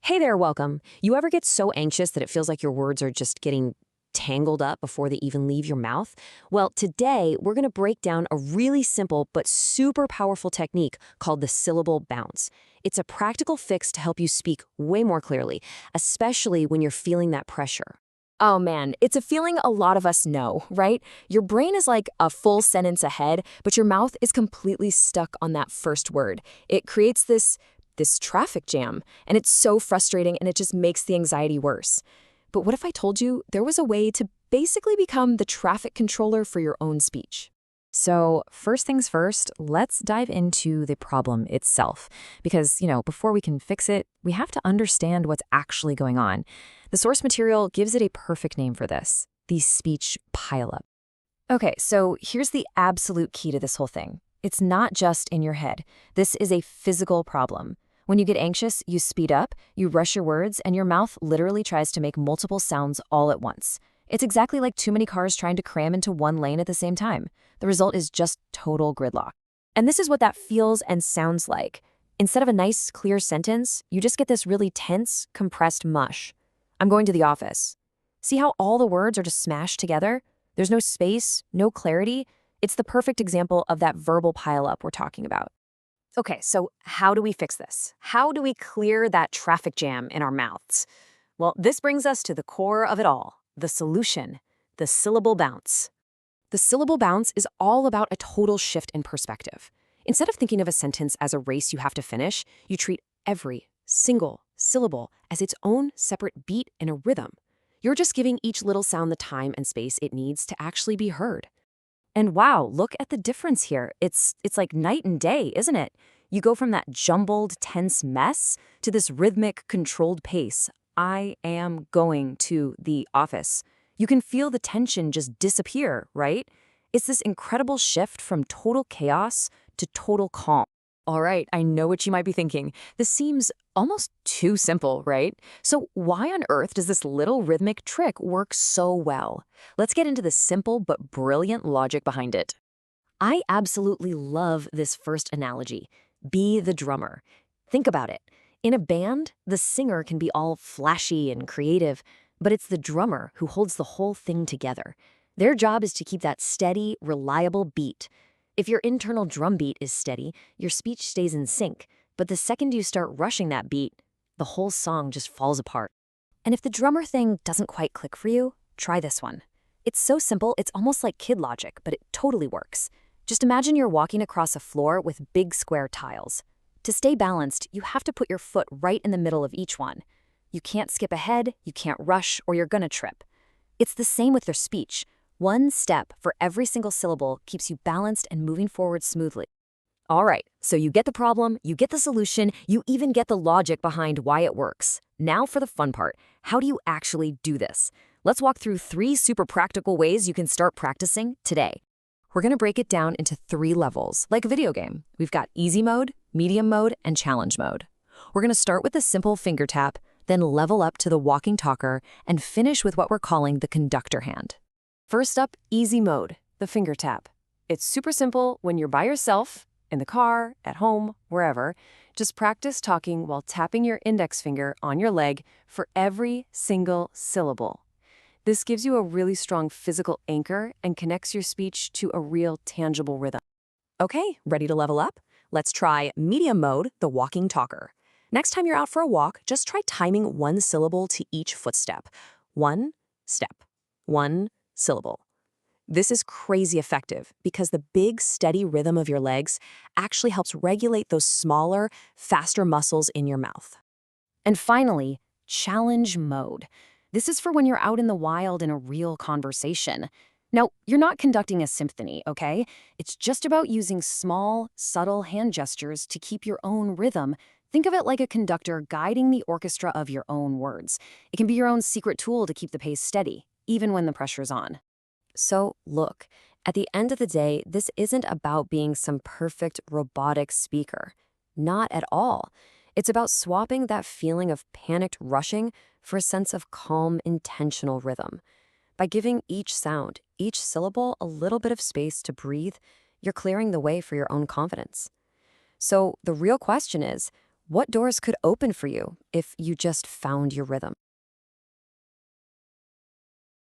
Hey there, welcome. You ever get so anxious that it feels like your words are just getting tangled up before they even leave your mouth? Well, today we're going to break down a really simple but super powerful technique called the syllable bounce. It's a practical fix to help you speak way more clearly, especially when you're feeling that pressure. Oh man, it's a feeling a lot of us know, right? Your brain is like a full sentence ahead, but your mouth is completely stuck on that first word. It creates this traffic jam, and it's so frustrating and it just makes the anxiety worse. But what if I told you there was a way to basically become the traffic controller for your own speech? So, first things first, let's dive into the problem itself. Because, before we can fix it, we have to understand what's actually going on. The source material gives it a perfect name for this, the speech pileup. Okay, so here's the absolute key to this whole thing. It's not just in your head. This is a physical problem. When you get anxious, you speed up, you rush your words, and your mouth literally tries to make multiple sounds all at once. It's exactly like too many cars trying to cram into one lane at the same time. The result is just total gridlock. And this is what that feels and sounds like. Instead of a nice, clear sentence, you just get this really tense, compressed mush. I'm going to the office. See how all the words are just smashed together? There's no space, no clarity. It's the perfect example of that verbal pileup we're talking about. Okay, so how do we fix this? How do we clear that traffic jam in our mouths? Well, this brings us to the core of it all, the solution, the syllable bounce. The syllable bounce is all about a total shift in perspective. Instead of thinking of a sentence as a race you have to finish, you treat every single syllable as its own separate beat and a rhythm. You're just giving each little sound the time and space it needs to actually be heard. And wow, look at the difference here. It's like night and day, isn't it? You go from that jumbled, tense mess to this rhythmic, controlled pace. I am going to the office. You can feel the tension just disappear, right? It's this incredible shift from total chaos to total calm. All right, I know what you might be thinking. This seems almost too simple, right? So why on earth does this little rhythmic trick work so well? Let's get into the simple but brilliant logic behind it. I absolutely love this first analogy. Be the drummer. Think about it. In a band, the singer can be all flashy and creative, but it's the drummer who holds the whole thing together. Their job is to keep that steady, reliable beat. If your internal drum beat is steady, your speech stays in sync, but the second you start rushing that beat, the whole song just falls apart. And if the drummer thing doesn't quite click for you, try this one. It's so simple, it's almost like kid logic, but it totally works. Just imagine you're walking across a floor with big square tiles. To stay balanced, you have to put your foot right in the middle of each one. You can't skip ahead, you can't rush, or you're gonna trip. It's the same with your speech. One step for every single syllable keeps you balanced and moving forward smoothly. All right, so you get the problem, you get the solution, you even get the logic behind why it works. Now for the fun part. How do you actually do this? Let's walk through 3 super practical ways you can start practicing today. We're going to break it down into 3 levels, like a video game. We've got easy mode, medium mode, and challenge mode. We're going to start with the simple finger tap, then level up to the walking talker, and finish with what we're calling the conductor hand. First up, easy mode, the finger tap. It's super simple when you're by yourself, in the car, at home, wherever. Just practice talking while tapping your index finger on your leg for every single syllable. This gives you a really strong physical anchor and connects your speech to a real tangible rhythm. Okay, ready to level up? Let's try medium mode, the walking talker. Next time you're out for a walk, just try timing 1 syllable to each footstep. 1 step, 1 syllable. This is crazy effective because the big, steady rhythm of your legs actually helps regulate those smaller, faster muscles in your mouth. And finally, challenge mode. This is for when you're out in the wild in a real conversation. Now, you're not conducting a symphony, okay? It's just about using small, subtle hand gestures to keep your own rhythm. Think of it like a conductor guiding the orchestra of your own words. It can be your own secret tool to keep the pace steady, even when the pressure's on. So look, at the end of the day, this isn't about being some perfect robotic speaker. Not at all. It's about swapping that feeling of panicked rushing for a sense of calm, intentional rhythm. By giving each sound, each syllable a little bit of space to breathe, you're clearing the way for your own confidence. So the real question is, What doors could open for you if you just found your rhythm?